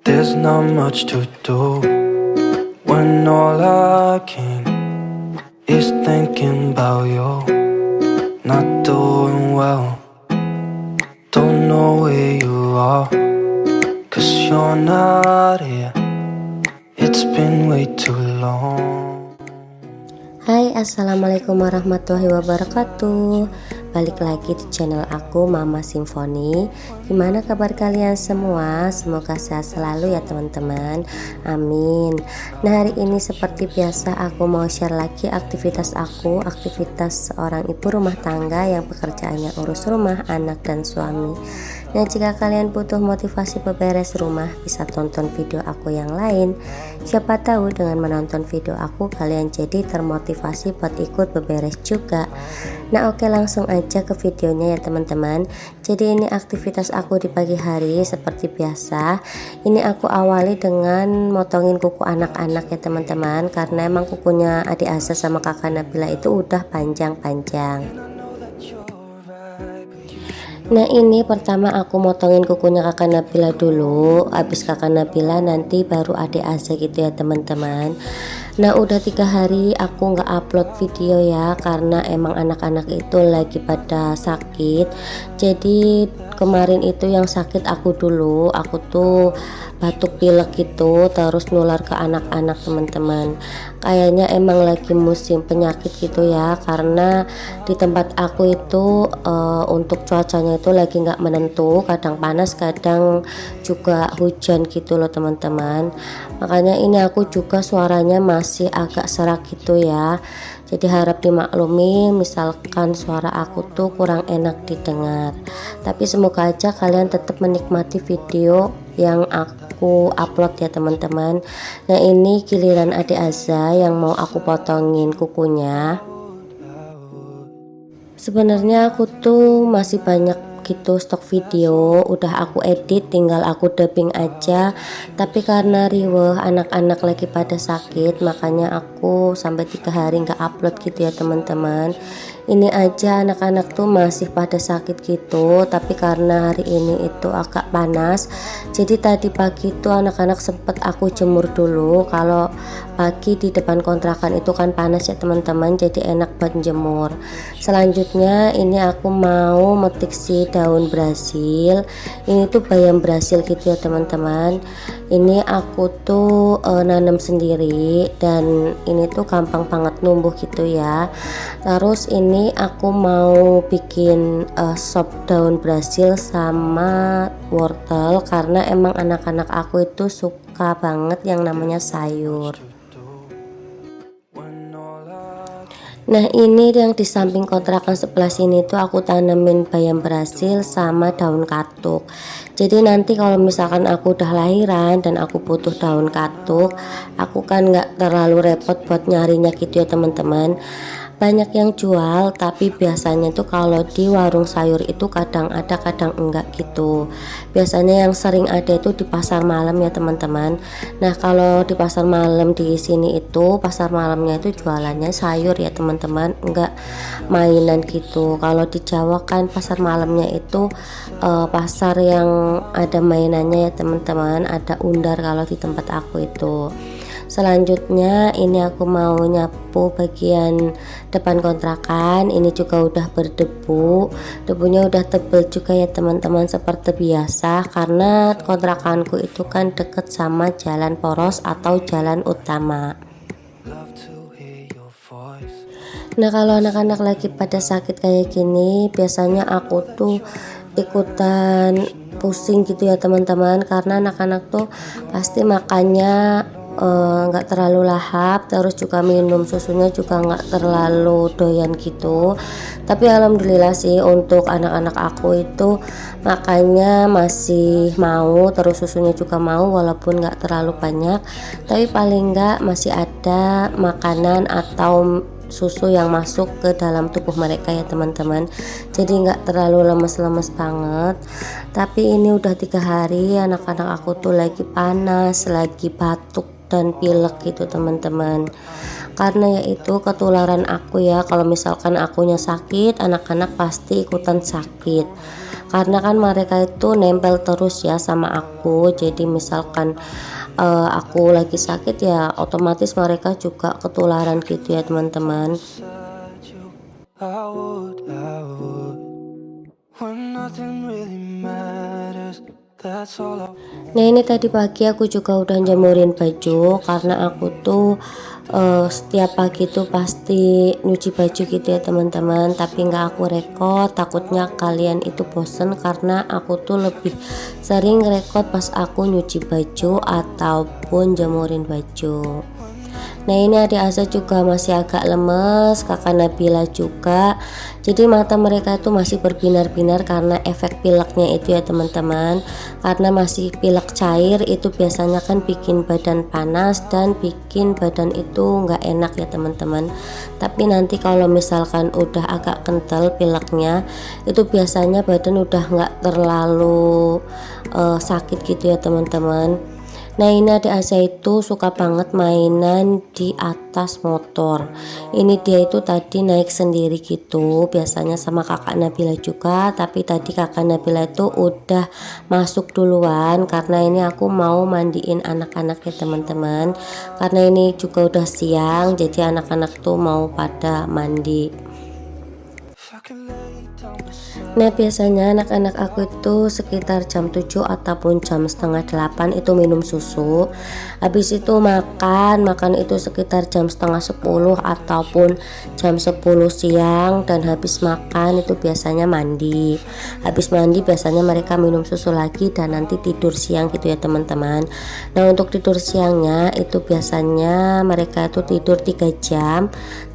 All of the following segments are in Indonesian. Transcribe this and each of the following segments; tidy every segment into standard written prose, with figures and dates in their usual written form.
There's not much to do when all I can is thinking about you. Not doing well, don't know where you are, 'cause you're not here. It's been way too long. Hai, assalamualaikum warahmatullahi wabarakatuh. Balik lagi di channel aku, Mama Simfoni. Gimana kabar kalian semua? Semoga sehat selalu ya teman-teman. Amin. Nah, hari ini seperti biasa aku mau share lagi aktivitas aku, aktivitas seorang ibu rumah tangga yang pekerjaannya urus rumah, anak dan suami. Nah, jika kalian butuh motivasi beberes rumah, bisa tonton video aku yang lain. Siapa tahu dengan menonton video aku kalian jadi termotivasi buat ikut beberes juga. Nah, oke, langsung aja ke videonya ya teman-teman. Jadi ini aktivitas aku di pagi hari seperti biasa. Ini aku awali dengan motongin kuku anak-anak ya teman-teman, karena emang kukunya adik Asa sama kakak Nabila itu udah panjang-panjang. Nah, ini pertama aku motongin kukunya kakak Nabila dulu, habis kakak Nabila nanti baru adik Asa gitu ya teman-teman. Nah, udah 3 hari aku nggak upload video ya, karena emang anak-anak itu lagi pada sakit. Jadi kemarin itu yang sakit aku dulu, aku tuh batuk pilek gitu, terus nular ke anak-anak teman-teman. Kayaknya emang lagi musim penyakit gitu ya, karena di tempat aku itu untuk cuacanya itu lagi nggak menentu, kadang panas kadang juga hujan gitu loh teman-teman. Makanya ini aku juga suaranya masih agak serak gitu ya, jadi harap dimaklumi misalkan suara aku tuh kurang enak didengar, tapi semoga aja kalian tetap menikmati video yang aku upload ya teman-teman. Nah, ini giliran adik Azza yang mau aku potongin kukunya. Sebenarnya aku tuh masih banyak gitu stok video, udah aku edit, tinggal aku dubbing aja, tapi karena riweh anak-anak lagi pada sakit, makanya aku sampai 3 hari nggak upload gitu ya teman-teman. Ini aja anak-anak tuh masih pada sakit gitu, tapi karena hari ini itu agak panas, jadi tadi pagi tuh anak-anak sempet aku jemur dulu. Kalau pagi di depan kontrakan itu kan panas ya teman-teman, jadi enak buat jemur. Selanjutnya ini aku mau metik si daun Brasil. Ini tuh bayam Brasil gitu ya teman-teman. Ini aku tuh nanam sendiri dan ini tuh gampang banget numbuh gitu ya. Terus ini aku mau bikin sop daun Brasil sama wortel, karena emang anak-anak aku itu suka banget yang namanya sayur. Nah, ini yang di samping kontrakan sebelah sini tuh aku tanemin bayam Brasil sama daun katuk. Jadi nanti kalau misalkan aku udah lahiran dan aku butuh daun katuk, aku kan nggak terlalu repot buat nyarinya gitu ya teman-teman. Banyak yang jual, tapi biasanya tuh kalau di warung sayur itu kadang ada kadang enggak gitu. Biasanya yang sering ada itu di pasar malam ya teman-teman. Nah, kalau di pasar malam di sini itu pasar malamnya itu jualannya sayur ya teman-teman, enggak mainan gitu. Kalau di Jawa kan pasar malamnya itu pasar yang ada mainannya ya teman-teman, ada undar kalau di tempat aku itu. Selanjutnya ini aku mau nyapu bagian depan kontrakan. Ini juga udah berdebu, debunya udah tebel juga ya teman-teman, seperti biasa karena kontrakanku itu kan deket sama jalan poros atau jalan utama. Nah, kalau anak-anak lagi pada sakit kayak gini, biasanya aku tuh ikutan pusing gitu ya teman-teman, karena anak-anak tuh pasti makannya nggak terlalu lahap, terus juga minum susunya juga nggak terlalu doyan gitu. Tapi alhamdulillah sih untuk anak-anak aku itu makannya masih mau, terus susunya juga mau walaupun nggak terlalu banyak, tapi paling nggak masih ada makanan atau susu yang masuk ke dalam tubuh mereka ya teman-teman, jadi nggak terlalu lemes-lemes banget. Tapi ini udah 3 hari anak-anak aku tuh lagi panas, lagi batuk dan pilek gitu teman-teman, karena yaitu ketularan aku ya. Kalau misalkan akunya sakit, anak-anak pasti ikutan sakit. karena kan mereka itu nempel terus ya sama aku. Jadi misalkan aku lagi sakit ya otomatis mereka juga ketularan gitu ya teman-teman. Nah ini tadi pagi aku juga udah jemurin baju karena aku tuh setiap pagi tuh pasti nyuci baju gitu ya teman-teman, tapi nggak aku rekod, takutnya kalian itu bosen karena aku tuh lebih sering rekod pas aku nyuci baju ataupun jemurin baju. Nah ini adik Asa juga masih agak lemes, kakak Nabila juga, jadi mata mereka itu masih berbinar-binar karena efek pileknya itu ya teman-teman. Karena masih pilek cair itu biasanya kan bikin badan panas dan bikin badan itu nggak enak ya teman-teman. Tapi nanti kalau misalkan udah agak kental pileknya itu biasanya badan udah nggak terlalu sakit gitu ya teman-teman. Nah ini adik Asa itu suka banget mainan di atas motor. Ini dia itu tadi naik sendiri gitu, biasanya sama kakak Nabila juga, tapi tadi kakak Nabila itu udah masuk duluan karena ini aku mau mandiin anak-anak ya teman-teman. Karena ini juga udah siang, jadi anak-anak tuh mau pada mandi. Nah biasanya anak-anak aku itu sekitar jam 7 ataupun jam setengah 8 itu minum susu. Habis itu makan itu sekitar jam setengah 10 ataupun jam 10 siang. Dan habis makan itu biasanya mandi. Habis mandi biasanya mereka minum susu lagi dan nanti tidur siang gitu ya teman-teman. Nah untuk tidur siangnya itu biasanya mereka itu tidur 3 jam.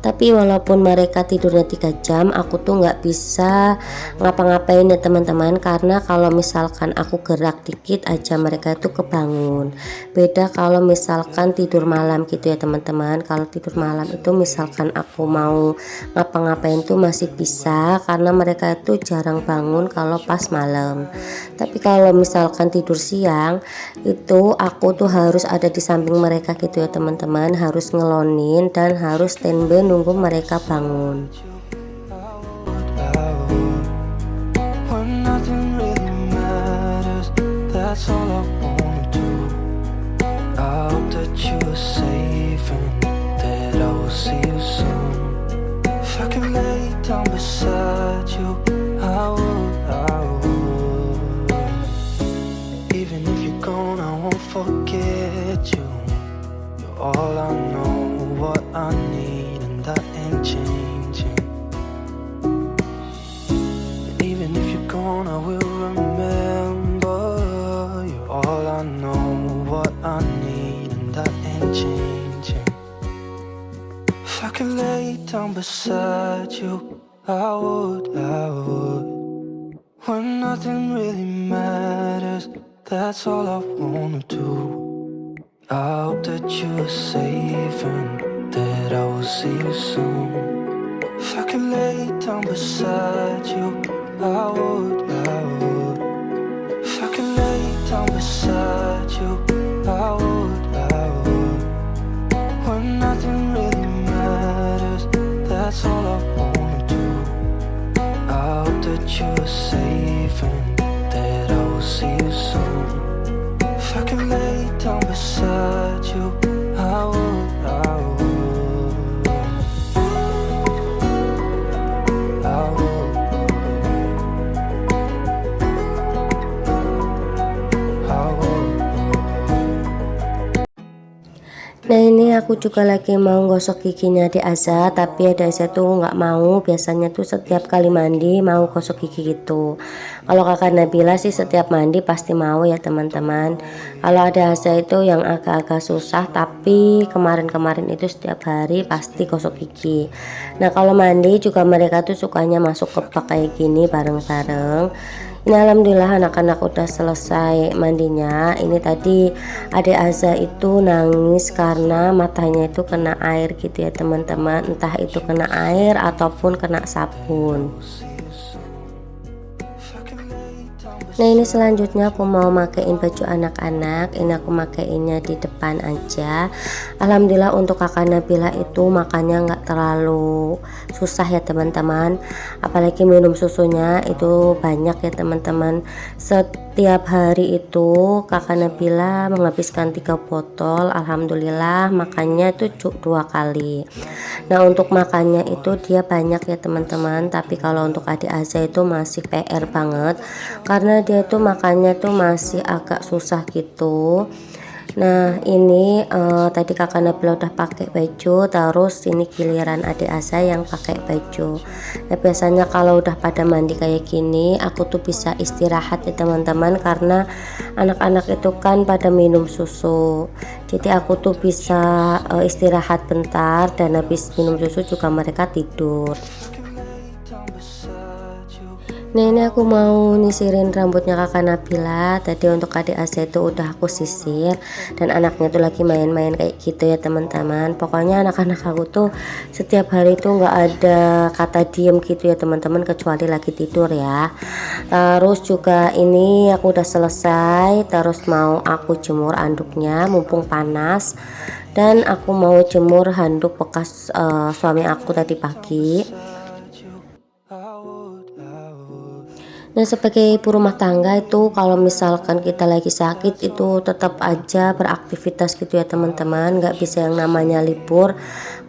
Tapi walaupun mereka tidurnya 3 jam, aku tuh nggak bisa ngapa-ngapain ya teman-teman, karena kalau misalkan aku gerak dikit aja mereka itu kebangun. Beda kalau misalkan tidur malam gitu ya teman-teman. Kalau tidur malam itu misalkan aku mau ngapa-ngapain tuh masih bisa, karena mereka itu jarang bangun kalau pas malam. Tapi kalau misalkan tidur siang itu aku tuh harus ada di samping mereka gitu ya teman-teman, harus ngelonin dan harus standby nunggu mereka bangun. That's all I wanna do. I hope that you are safe and that I will see you soon. If I can lay down beside you, I would. Even if you're gone, I won't forget you. You're all I know, what I need, and that ain't changing. And even if you're gone, I will remember. All I know, what I need, and that ain't changing. If I could lay down beside you, I would. When nothing really matters, that's all I wanna do. I hope that you are safe and that I will see you soon. If I could lay down beside you, I would. If I could lay down beside you, I would. When nothing really matters, that's all I wanna do. I hope that you are safe and that I will see you soon. If I could lay down beside you, I would. Nah ini aku juga lagi mau gosok giginya di Asa, tapi ada Asa tuh nggak mau. Biasanya tuh setiap kali mandi mau gosok gigi gitu. Kalau kakak Nabila sih setiap mandi pasti mau ya teman-teman. Kalau ada Asa itu yang agak-agak susah, tapi kemarin-kemarin itu setiap hari pasti gosok gigi. Nah kalau mandi juga mereka tuh sukanya masuk ke bak kayak gini bareng-bareng. Ini alhamdulillah anak-anak udah selesai mandinya. Ini tadi adik Aza itu nangis karena matanya itu kena air gitu ya teman-teman. Entah itu kena air ataupun kena sabun. Nah ini selanjutnya aku mau makein baju anak-anak. Ini aku makeinnya di depan aja. Alhamdulillah untuk kakak Nabila itu makannya nggak terlalu susah ya teman-teman. Apalagi minum susunya itu banyak ya teman-teman. Setiap hari itu kakak Nabila menghabiskan 3 botol. Alhamdulillah makannya itu 2 kali. Nah untuk makannya itu dia banyak ya teman-teman. Tapi kalau untuk adik Aza itu masih PR banget, karena dia tuh makannya tuh masih agak susah gitu. Nah ini tadi kakak Nabila udah pakai baju, terus ini giliran adik Asa yang pakai baju. Nah biasanya kalau udah pada mandi kayak gini aku tuh bisa istirahat ya teman-teman, karena anak-anak itu kan pada minum susu, jadi aku tuh bisa istirahat bentar, dan habis minum susu juga mereka tidur. Nah ini aku mau nyisirin rambutnya kakak Nabila. Tadi untuk adik Asa itu udah aku sisir, dan anaknya tuh lagi main-main kayak gitu ya teman-teman. Pokoknya anak-anak aku tuh setiap hari tuh nggak ada kata diem gitu ya teman-teman, kecuali lagi tidur ya. Terus juga ini aku udah selesai, terus mau aku jemur anduknya mumpung panas, dan aku mau jemur handuk bekas suami aku tadi pagi. Nah sebagai ibu rumah tangga itu kalau misalkan kita lagi sakit itu tetap aja beraktivitas gitu ya teman-teman, nggak bisa yang namanya libur,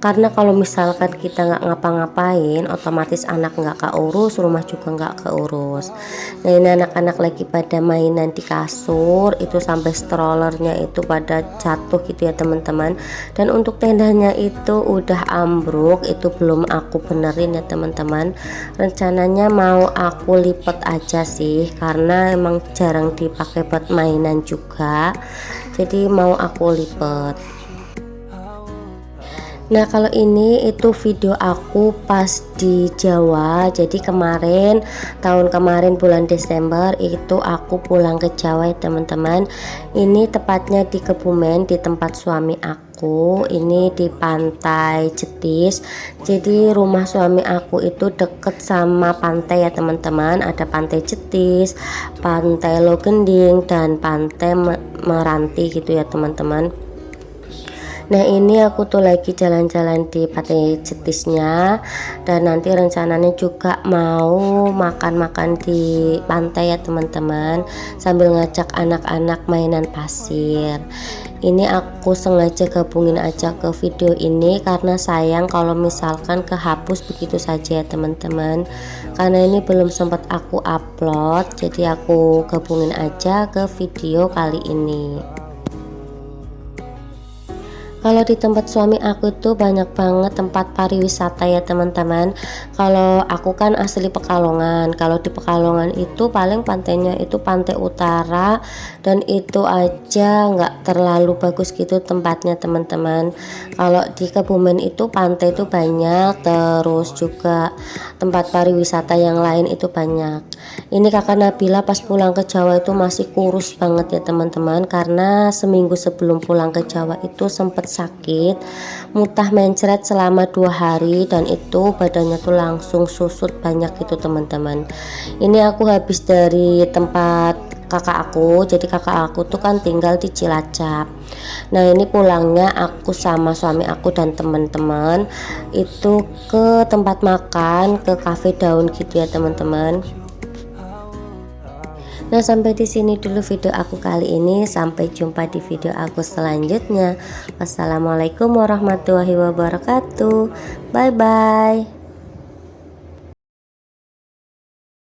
karena kalau misalkan kita nggak ngapa-ngapain otomatis anak nggak keurus, rumah juga nggak keurus. Nah ini anak-anak lagi pada mainan di kasur, itu sampai strollernya itu pada jatuh gitu ya teman-teman. Dan untuk tendanya itu udah ambruk, itu belum aku benerin ya teman-teman. Rencananya mau aku lipet aja sih, karena emang jarang dipakai buat mainan juga, jadi mau aku lipet. Nah kalau ini itu video aku pas di Jawa. Jadi tahun kemarin bulan Desember itu aku pulang ke Jawa ya teman-teman. Ini tepatnya di Kebumen, di tempat suami aku. Ini di Pantai Jetis. Jadi rumah suami aku itu deket sama pantai ya teman-teman. Ada Pantai Jetis, Pantai Logending, dan Pantai Meranti gitu ya teman-teman. Nah ini aku tuh lagi jalan-jalan di Pantai Jetisnya, dan nanti rencananya juga mau makan-makan di pantai ya teman-teman, sambil ngajak anak-anak mainan pasir. Ini aku sengaja gabungin aja ke video ini karena sayang kalau misalkan kehapus begitu saja ya teman-teman, karena ini belum sempat aku upload, jadi aku gabungin aja ke video kali ini. Kalau di tempat suami aku tuh banyak banget tempat pariwisata ya teman-teman. Kalau aku kan asli Pekalongan. Kalau di Pekalongan itu paling pantainya itu pantai utara, dan itu aja nggak terlalu bagus gitu tempatnya teman-teman. Kalau di Kebumen itu pantai itu banyak, terus juga tempat pariwisata yang lain itu banyak. Ini kakak Nabila pas pulang ke Jawa itu masih kurus banget ya teman-teman, karena seminggu sebelum pulang ke Jawa itu sempet sakit muntah mencret selama 2 hari, dan itu badannya tuh langsung susut banyak gitu teman-teman. Ini aku habis dari tempat kakak aku, jadi kakak aku tuh kan tinggal di Cilacap. Nah ini pulangnya aku sama suami aku dan teman-teman itu ke tempat makan, ke cafe daun gitu ya teman-teman. Nah sampai di sini dulu video aku kali ini, sampai jumpa di video aku selanjutnya. Wassalamualaikum warahmatullahi wabarakatuh. Bye bye.